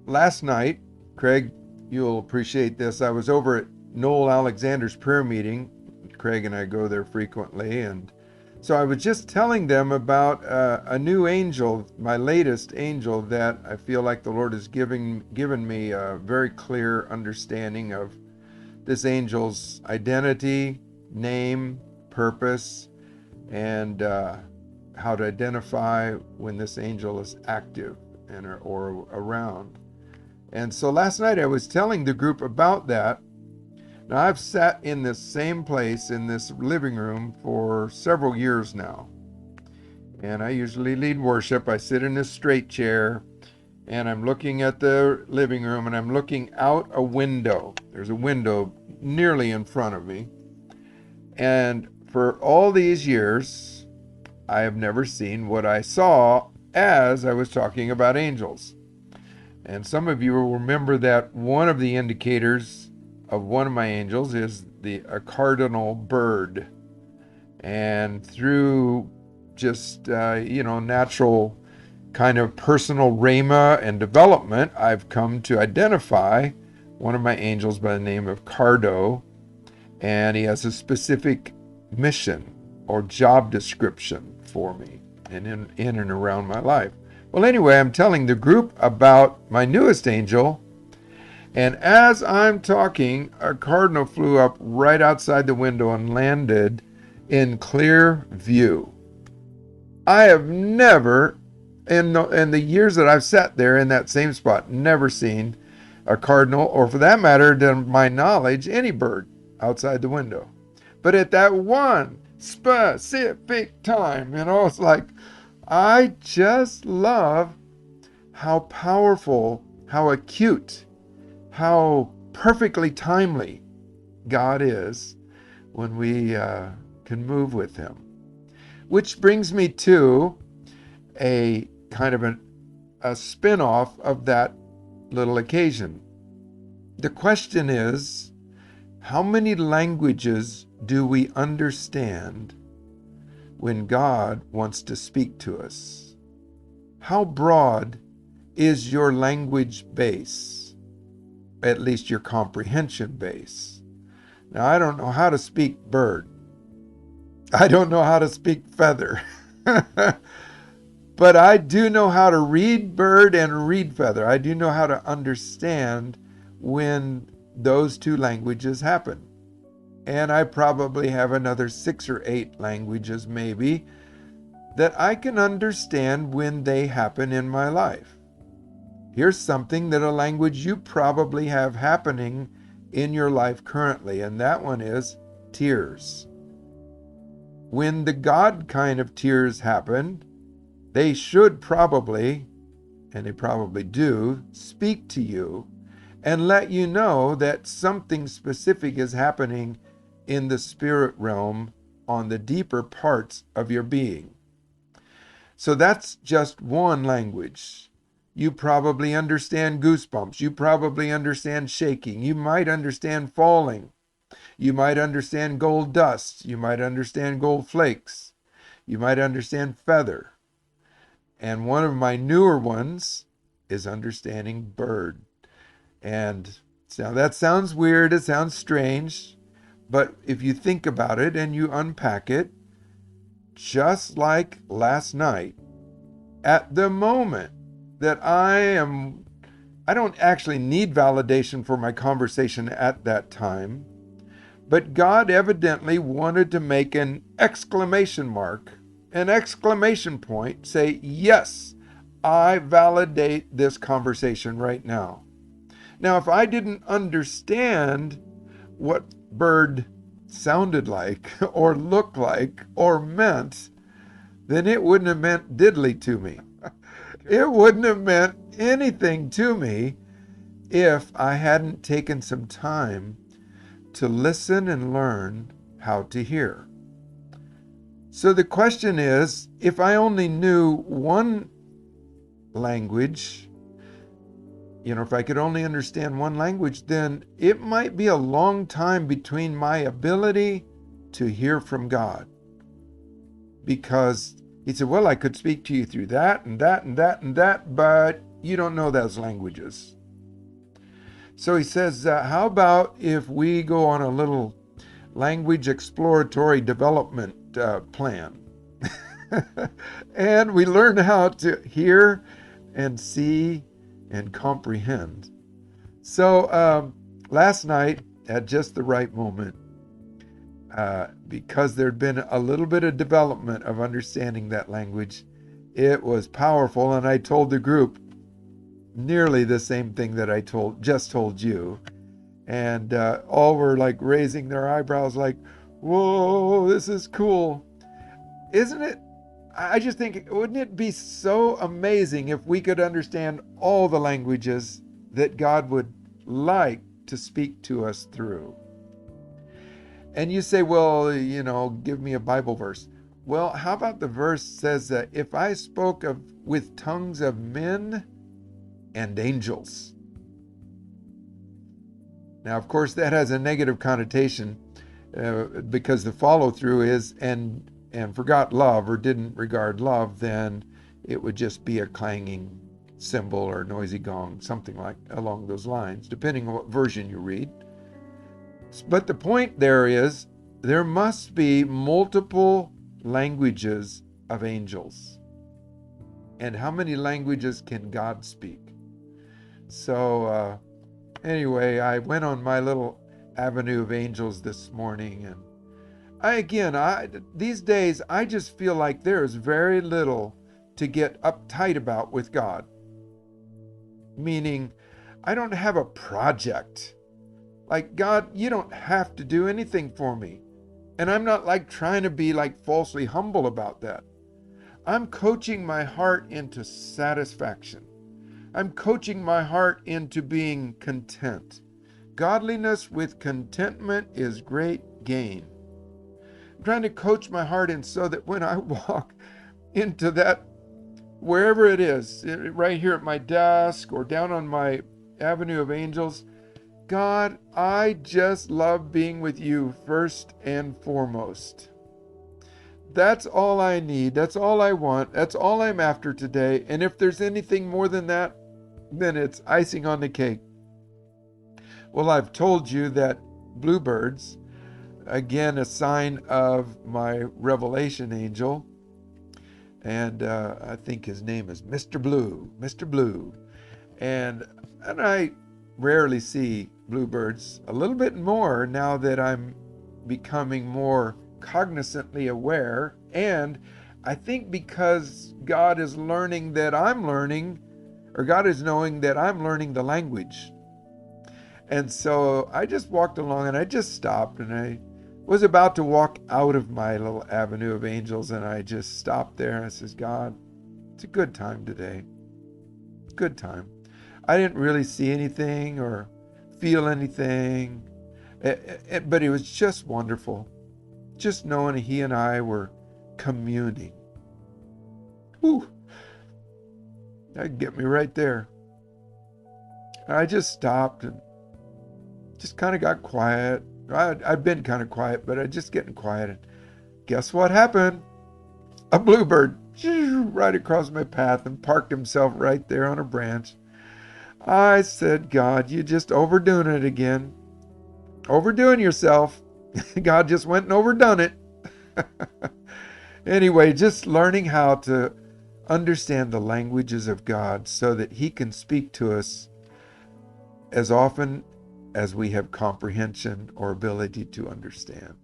Last night, Craig, you'll appreciate this. I was over at Noel Alexander's prayer meeting. Craig and I go there frequently. And so I was just telling them about a new angel, my latest angel, that I feel like the Lord has given me a very clear understanding of this angel's identity, name, purpose, and how to identify when this angel is active and or around. And so last night I was telling the group about that. Now I've sat in this same place in this living room for several years now. And I usually lead worship. I sit in this straight chair and I'm looking at the living room and I'm looking out a window. There's a window nearly in front of me. And for all these years, I have never seen what I saw as I was talking about angels. And some of you will remember that one of the indicators of one of my angels is a cardinal bird. And through just, natural kind of personal rhema and development, I've come to identify one of my angels by the name of Cardo. And he has a specific mission or job description for me and in and around my life. Well, anyway, I'm telling the group about my newest angel, and as I'm talking, a cardinal flew up right outside the window and landed in clear view. I have never, in the years that I've sat there in that same spot, never seen a cardinal, or for that matter, to my knowledge, any bird outside the window. But at that one specific time, it's like, I just love how powerful, how acute, how perfectly timely God is when we can move with Him. Which brings me to a kind of a spin-off of that little occasion. The question is, how many languages do we understand when God wants to speak to us? How broad is your language base? At least your comprehension base. Now, I don't know how to speak bird. I don't know how to speak feather. But I do know how to read bird and read feather. I do know how to understand when those two languages happen. And I probably have another 6 or 8 languages maybe that I can understand when they happen in my life. Here's something that a language you probably have happening in your life currently, and that one is tears. When the God kind of tears happen, they should probably, and they probably do, speak to you and let you know that something specific is happening in the spirit realm on the deeper parts of your being. So that's just one language. You probably understand goosebumps. You probably understand shaking. You might understand falling. You might understand gold dust. You might understand gold flakes. You might understand feather. And one of my newer ones is understanding bird. And now that sounds weird, it sounds strange, but if you think about it and you unpack it, just like last night, at the moment that I don't actually need validation for my conversation at that time, but God evidently wanted to make an exclamation mark, an exclamation point, say, yes, I validate this conversation right now. Now, if I didn't understand what bird sounded like or looked like or meant, then it wouldn't have meant diddly to me. It wouldn't have meant anything to me if I hadn't taken some time to listen and learn how to hear. So the question is, if I only knew one language, if I could only understand one language, then it might be a long time between my ability to hear from God. Because He said, well, I could speak to you through that and that and that and that, but you don't know those languages. So he says, how about if we go on a little language exploratory development plan? And we learn how to hear and see and comprehend. So last night, at just the right moment, because there'd been a little bit of development of understanding that language, it was powerful. And I told the group nearly the same thing that I just told you. And all were like raising their eyebrows like, whoa, this is cool. Isn't it? I just think, wouldn't it be so amazing if we could understand all the languages that God would like to speak to us through? And you say, well, give me a Bible verse. Well, how about the verse says that if I spoke with tongues of men and angels? Now, of course, that has a negative connotation because the follow through is and forgot love or didn't regard love, then it would just be a clanging cymbal or noisy gong, something like along those lines, depending on what version you read. But the point there is there must be multiple languages of angels. And how many languages can God speak? So anyway, I went on my little avenue of angels this morning, and these days, I just feel like there is very little to get uptight about with God. Meaning, I don't have a project. Like, God, you don't have to do anything for me. And I'm not like trying to be like falsely humble about that. I'm coaching my heart into satisfaction. I'm coaching my heart into being content. Godliness with contentment is great gain. I'm trying to coach my heart in so that when I walk into that, wherever it is, right here at my desk or down on my avenue of angels, God, I just love being with you first and foremost. That's all I need. That's all I want. That's all I'm after today. And if there's anything more than that, then it's icing on the cake. Well, I've told you that bluebirds, again, a sign of my revelation angel, and I think his name is Mr. Blue, Mr. Blue. And I rarely see bluebirds, a little bit more now that I'm becoming more cognizantly aware. And I think because God is learning that I'm learning, or God is knowing that I'm learning the language. And so I just walked along and I just stopped, and I was about to walk out of my little avenue of angels, and I just stopped there and I says, God, it's a good time today. Good time. I didn't really see anything or feel anything, but it was just wonderful. Just knowing he and I were communing. Whew. That'd get me right there. I just stopped and just kind of got quiet. I'd been kind of quiet, but I just getting quiet. And guess what happened? A bluebird right across my path and parked himself right there on a branch. I said, God, you just overdoing it again. Overdoing yourself. God just went and overdone it. Anyway, just learning how to understand the languages of God so that he can speak to us as often as we have comprehension or ability to understand.